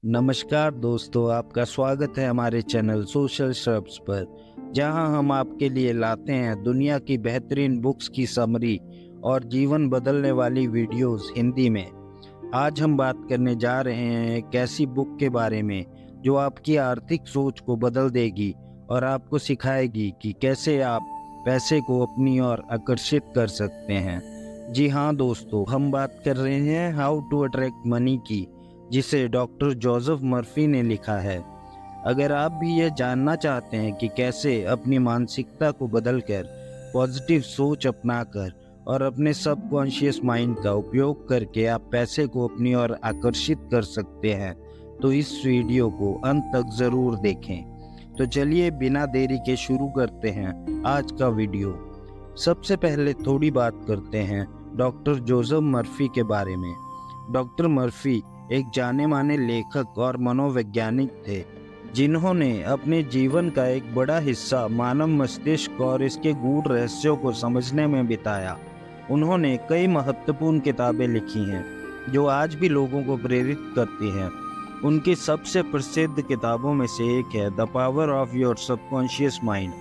नमस्कार दोस्तों, आपका स्वागत है हमारे चैनल सोशल श्रब्स पर, जहां हम आपके लिए लाते हैं दुनिया की बेहतरीन बुक्स की समरी और जीवन बदलने वाली वीडियोस हिंदी में। आज हम बात करने जा रहे हैं एक ऐसी बुक के बारे में जो आपकी आर्थिक सोच को बदल देगी और आपको सिखाएगी कि कैसे आप पैसे को अपनी ओर आकर्षित कर सकते हैं। जी हाँ दोस्तों, हम बात कर रहे हैं हाउ टू अट्रैक्ट मनी की, जिसे डॉक्टर जोसेफ मर्फी ने लिखा है। अगर आप भी यह जानना चाहते हैं कि कैसे अपनी मानसिकता को बदलकर पॉजिटिव सोच अपनाकर और अपने सबकॉन्शियस माइंड का उपयोग करके आप पैसे को अपनी ओर आकर्षित कर सकते हैं, तो इस वीडियो को अंत तक ज़रूर देखें। तो चलिए बिना देरी के शुरू करते हैं आज का वीडियो। सबसे पहले थोड़ी बात करते हैं डॉक्टर जोसेफ मर्फी के बारे में। डॉक्टर मर्फी एक जाने माने लेखक और मनोवैज्ञानिक थे, जिन्होंने अपने जीवन का एक बड़ा हिस्सा मानव मस्तिष्क और इसके गूढ़ रहस्यों को समझने में बिताया। उन्होंने कई महत्वपूर्ण किताबें लिखी हैं जो आज भी लोगों को प्रेरित करती हैं। उनकी सबसे प्रसिद्ध किताबों में से एक है the power of your subconscious mind,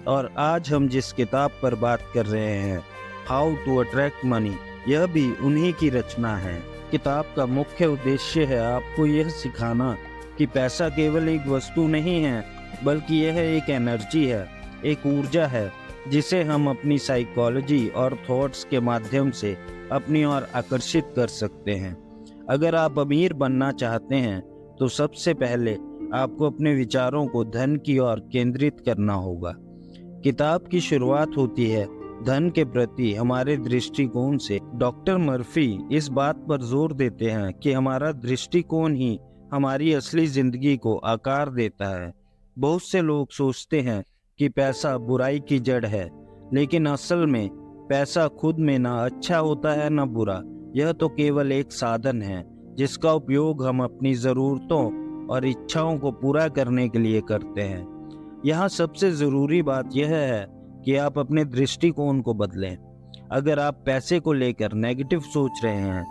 और आज हम जिस किताब पर बात कर रहे हैं, हाउ टू अट्रैक्ट मनी, यह भी उन्हीं की रचना है। किताब का मुख्य उद्देश्य है आपको यह सिखाना कि पैसा केवल एक वस्तु नहीं है, बल्कि यह एक एनर्जी है, एक ऊर्जा है, जिसे हम अपनी साइकोलॉजी और थॉट्स के माध्यम से अपनी ओर आकर्षित कर सकते हैं। अगर आप अमीर बनना चाहते हैं तो सबसे पहले आपको अपने विचारों को धन की ओर केंद्रित करना होगा। किताब की शुरुआत होती है धन के प्रति हमारे दृष्टिकोण से। डॉक्टर मर्फी इस बात पर जोर देते हैं कि हमारा दृष्टिकोण ही हमारी असली जिंदगी को आकार देता है। बहुत से लोग सोचते हैं कि पैसा बुराई की जड़ है, लेकिन असल में पैसा खुद में ना अच्छा होता है ना बुरा। यह तो केवल एक साधन है जिसका उपयोग हम अपनी ज़रूरतों और इच्छाओं को पूरा करने के लिए करते हैं। यहाँ सबसे ज़रूरी बात यह है कि आप अपने दृष्टिकोण को बदलें। अगर आप पैसे को लेकर नेगेटिव सोच रहे हैं,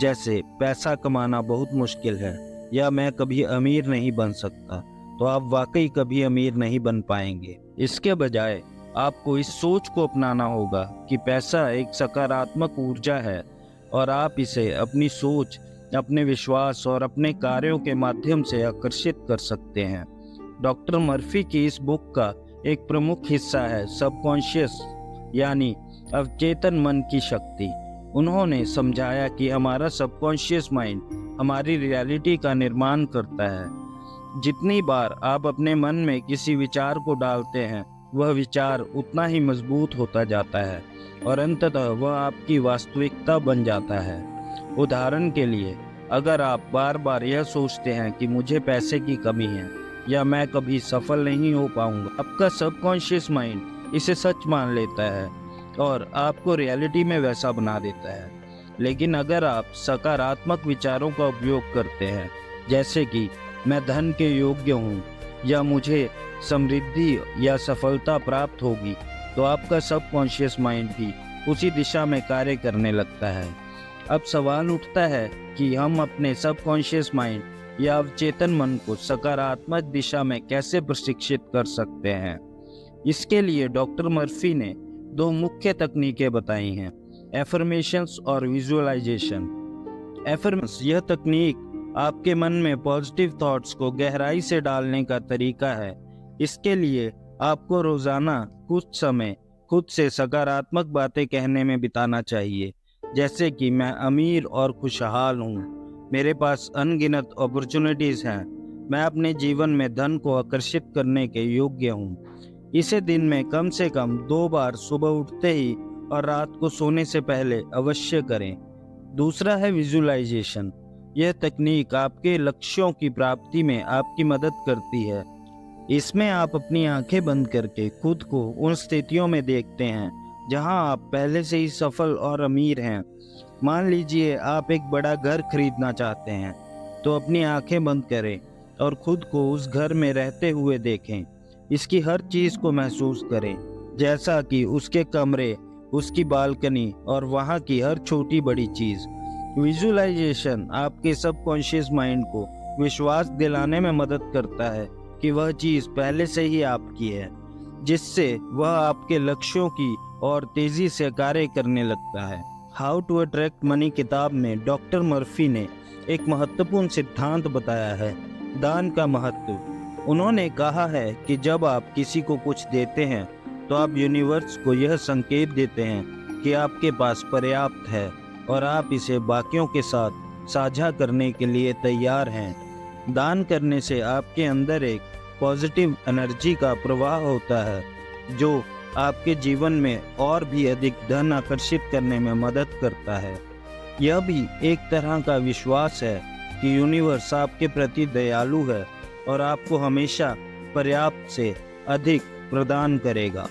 जैसे पैसा कमाना बहुत मुश्किल है या मैं कभी अमीर नहीं बन सकता, तो आप वाकई कभी अमीर नहीं बन पाएंगे। इसके बजाय आपको इस सोच को अपनाना होगा कि पैसा एक सकारात्मक ऊर्जा है और आप इसे अपनी सोच, अपने विश्वास और अपने कार्यों के माध्यम से आकर्षित कर सकते हैं। डॉक्टर मर्फी की इस बुक का एक प्रमुख हिस्सा है सबकॉन्शियस, यानी अवचेतन मन की शक्ति। उन्होंने समझाया कि हमारा सबकॉन्शियस माइंड हमारी रियलिटी का निर्माण करता है। जितनी बार आप अपने मन में किसी विचार को डालते हैं, वह विचार उतना ही मजबूत होता जाता है और अंततः वह आपकी वास्तविकता बन जाता है। उदाहरण के लिए, अगर आप बार बार यह सोचते हैं कि मुझे पैसे की कमी है या मैं कभी सफल नहीं हो पाऊंगा, आपका सबकॉन्शियस माइंड इसे सच मान लेता है और आपको रियलिटी में वैसा बना देता है। लेकिन अगर आप सकारात्मक विचारों का उपयोग करते हैं, जैसे कि मैं धन के योग्य हूँ या मुझे समृद्धि या सफलता प्राप्त होगी, तो आपका सबकॉन्शियस माइंड भी उसी दिशा में कार्य करने लगता है। अब सवाल उठता है कि हम अपने सबकॉन्शियस माइंड या अवचेतन मन को सकारात्मक दिशा में कैसे प्रशिक्षित कर सकते हैं। इसके लिए डॉक्टर मर्फी ने दो मुख्य तकनीकें बताई हैं, एफर्मेशंस और विजुअलाइजेशन। एफर्मेशंस यह तकनीक आपके मन में पॉजिटिव थॉट्स को गहराई से डालने का तरीका है। इसके लिए आपको रोजाना कुछ समय खुद से सकारात्मक बातें कहने में बिताना चाहिए, जैसे कि मैं अमीर और खुशहाल हूँ, मेरे पास अनगिनत अपॉर्चुनिटीज़ हैं, मैं अपने जीवन में धन को आकर्षित करने के योग्य हूँ। इसे दिन में कम से कम 2 बार सुबह उठते ही और रात को सोने से पहले अवश्य करें। दूसरा है विजुअलाइजेशन। यह तकनीक आपके लक्ष्यों की प्राप्ति में आपकी मदद करती है। इसमें आप अपनी आंखें बंद करके खुद को उन स्थितियों में देखते हैं जहां आप पहले से ही सफल और अमीर हैं। मान लीजिए आप एक बड़ा घर खरीदना चाहते हैं, तो अपनी आंखें बंद करें और खुद को उस घर में रहते हुए देखें। इसकी हर चीज़ को महसूस करें, जैसा कि उसके कमरे, उसकी बालकनी और वहाँ की हर छोटी बड़ी चीज़। विजुअलाइजेशन आपके सबकॉन्शियस माइंड को विश्वास दिलाने में मदद करता है कि वह चीज पहले से ही आपकी है, जिससे वह आपके लक्ष्यों की और तेजी से कार्य करने लगता है। हाउ टू अट्रैक्ट मनी किताब में डॉक्टर मर्फी ने एक महत्वपूर्ण सिद्धांत बताया है, दान का महत्व। उन्होंने कहा है कि जब आप किसी को कुछ देते हैं तो आप यूनिवर्स को यह संकेत देते हैं कि आपके पास पर्याप्त है और आप इसे बाकियों के साथ साझा करने के लिए तैयार हैं। दान करने से आपके अंदर एक पॉजिटिव एनर्जी का प्रवाह होता है, जो आपके जीवन में और भी अधिक धन आकर्षित करने में मदद करता है। यह भी एक तरह का विश्वास है कि यूनिवर्स आपके प्रति दयालु है और आपको हमेशा पर्याप्त से अधिक प्रदान करेगा।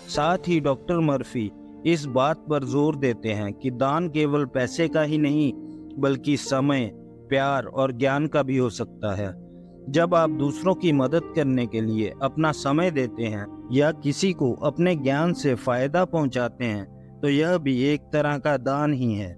साथ ही डॉक्टर मर्फी इस बात पर जोर देते हैं कि दान केवल पैसे का ही नहीं, बल्कि समय, प्यार और ज्ञान का भी हो सकता है। जब आप दूसरों की मदद करने के लिए अपना समय देते हैं या किसी को अपने ज्ञान से फायदा पहुंचाते हैं, तो यह भी एक तरह का दान ही है।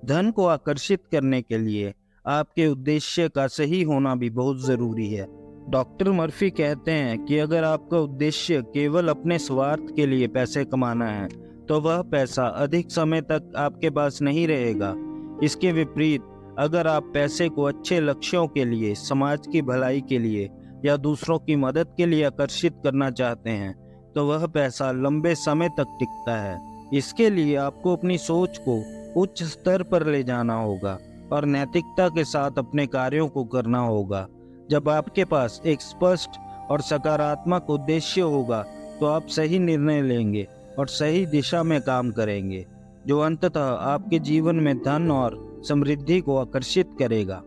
धन को आकर्षित करने के लिए आपके उद्देश्य का सही होना भी बहुत जरूरी है। डॉक्टर मर्फी कहते हैं कि अगर आपका उद्देश्य केवल अपने स्वार्थ के लिए पैसे कमाना है, तो वह पैसा अधिक समय तक आपके पास नहीं रहेगा। इसके विपरीत, अगर आप पैसे को अच्छे लक्ष्यों के लिए, समाज की भलाई के लिए या दूसरों की मदद के लिए आकर्षित करना चाहते हैं, तो वह पैसा लंबे समय तक टिकता है। इसके लिए आपको अपनी सोच को उच्च स्तर पर ले जाना होगा और नैतिकता के साथ अपने कार्यों को करना होगा। जब आपके पास एक स्पष्ट और सकारात्मक उद्देश्य होगा, तो आप सही निर्णय लेंगे और सही दिशा में काम करेंगे, जो अंततः आपके जीवन में धन और समृद्धि को आकर्षित करेगा।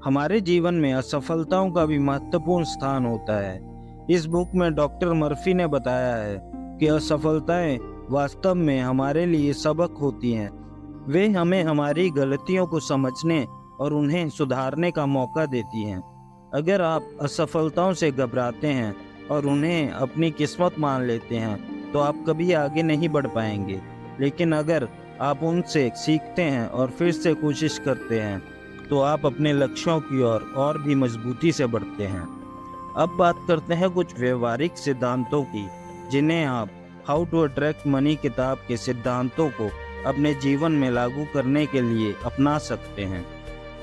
हमारे जीवन में असफलताओं का भी महत्वपूर्ण स्थान होता है। इस बुक में डॉक्टर मर्फी ने बताया है कि असफलताएं वास्तव में हमारे लिए सबक होती हैं। वे हमें हमारी गलतियों को समझने और उन्हें सुधारने का मौका देती हैं। अगर आप असफलताओं से घबराते हैं और उन्हें अपनी किस्मत मान लेते हैं, तो आप कभी आगे नहीं बढ़ पाएंगे। लेकिन अगर आप उनसे सीखते हैं और फिर से कोशिश करते हैं, तो आप अपने लक्ष्यों की ओर और भी मजबूती से बढ़ते हैं। अब बात करते हैं कुछ व्यवहारिक सिद्धांतों की, जिन्हें आप हाउ टू अट्रैक्ट मनी किताब के सिद्धांतों को अपने जीवन में लागू करने के लिए अपना सकते हैं।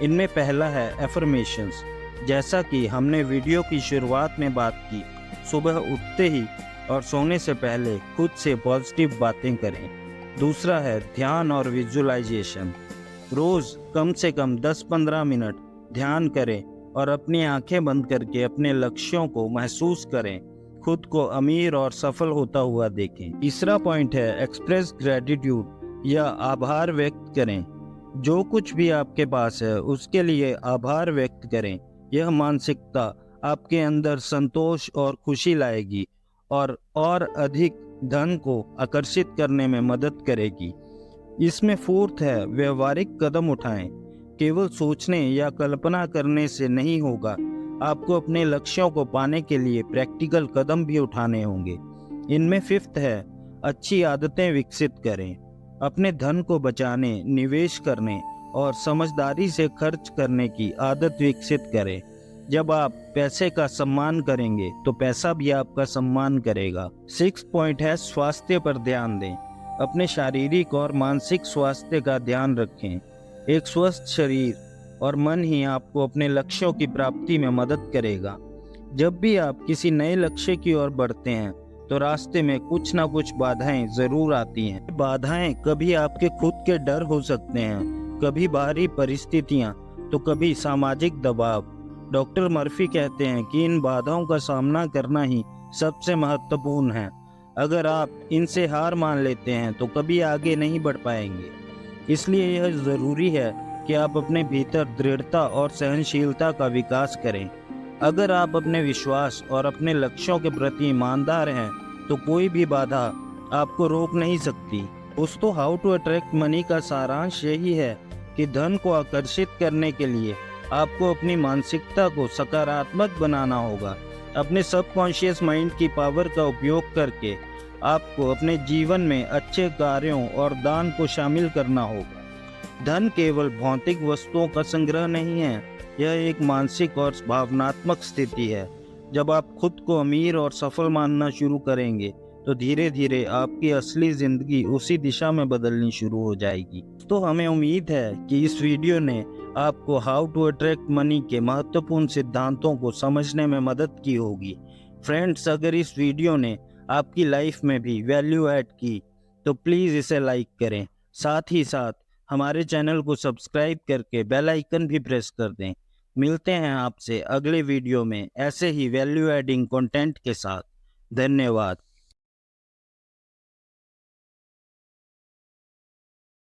इनमें पहला है एफर्मेशंस। जैसा कि हमने वीडियो की शुरुआत में बात की, सुबह उठते ही और सोने से पहले खुद से पॉजिटिव बातें करें। दूसरा है ध्यान और विजुअलाइजेशन। रोज कम से कम 10-15 मिनट ध्यान करें और अपनी आंखें बंद करके अपने लक्ष्यों को महसूस करें। खुद को अमीर और सफल होता हुआ देखें। तीसरा पॉइंट है एक्सप्रेस ग्रेटिट्यूड या आभार व्यक्त करें। जो कुछ भी आपके पास है उसके लिए आभार व्यक्त करें। यह मानसिकता आपके अंदर संतोष और खुशी लाएगी और अधिक धन को आकर्षित करने में मदद करेगी। इसमें फोर्थ है व्यवहारिक कदम उठाएं। केवल सोचने या कल्पना करने से नहीं होगा, आपको अपने लक्ष्यों को पाने के लिए प्रैक्टिकल कदम भी उठाने होंगे। इनमें फिफ्थ है अच्छी आदतें विकसित करें। अपने धन को बचाने, निवेश करने और समझदारी से खर्च करने की आदत विकसित करें। जब आप पैसे का सम्मान करेंगे तो पैसा भी आपका सम्मान करेगा। सिक्स पॉइंट है स्वास्थ्य पर ध्यान दें। अपने शारीरिक और मानसिक स्वास्थ्य का ध्यान रखें। एक स्वस्थ शरीर और मन ही आपको अपने लक्ष्यों की प्राप्ति में मदद करेगा। जब भी आप किसी नए लक्ष्य की ओर बढ़ते हैं तो रास्ते में कुछ ना कुछ बाधाएं जरूर आती हैं। बाधाएं कभी आपके खुद के डर हो सकते हैं, कभी बाहरी परिस्थितियां, तो कभी सामाजिक दबाव। डॉक्टर मर्फी कहते हैं कि इन बाधाओं का सामना करना ही सबसे महत्वपूर्ण है। अगर आप इनसे हार मान लेते हैं तो कभी आगे नहीं बढ़ पाएंगे। इसलिए यह जरूरी है कि आप अपने भीतर दृढ़ता और सहनशीलता का विकास करें। अगर आप अपने विश्वास और अपने लक्ष्यों के प्रति ईमानदार हैं तो कोई भी बाधा आपको रोक नहीं सकती। दोस्तों, हाउ टू अट्रैक्ट मनी का सारांश यही है कि धन को आकर्षित करने के लिए आपको अपनी मानसिकता को सकारात्मक बनाना होगा। अपने सबकॉन्शियस माइंड की पावर का उपयोग करके आपको अपने जीवन में अच्छे कार्यों और दान को शामिल करना होगा। धन केवल भौतिक वस्तुओं का संग्रह नहीं है, यह एक मानसिक और भावनात्मक स्थिति है। जब आप खुद को अमीर और सफल मानना शुरू करेंगे तो धीरे धीरे आपकी असली जिंदगी उसी दिशा में बदलनी शुरू हो जाएगी। तो हमें उम्मीद है कि इस वीडियो ने आपको हाउ टू अट्रैक्ट मनी के महत्वपूर्ण सिद्धांतों को समझने में मदद की होगी। फ्रेंड्स, अगर इस वीडियो ने आपकी लाइफ में भी वैल्यू ऐड की तो प्लीज़ इसे लाइक करें। साथ ही साथ हमारे चैनल को सब्सक्राइब करके बेल आइकन भी प्रेस कर दें। मिलते हैं आपसे अगले वीडियो में ऐसे ही वैल्यू एडिंग कंटेंट के साथ। धन्यवाद।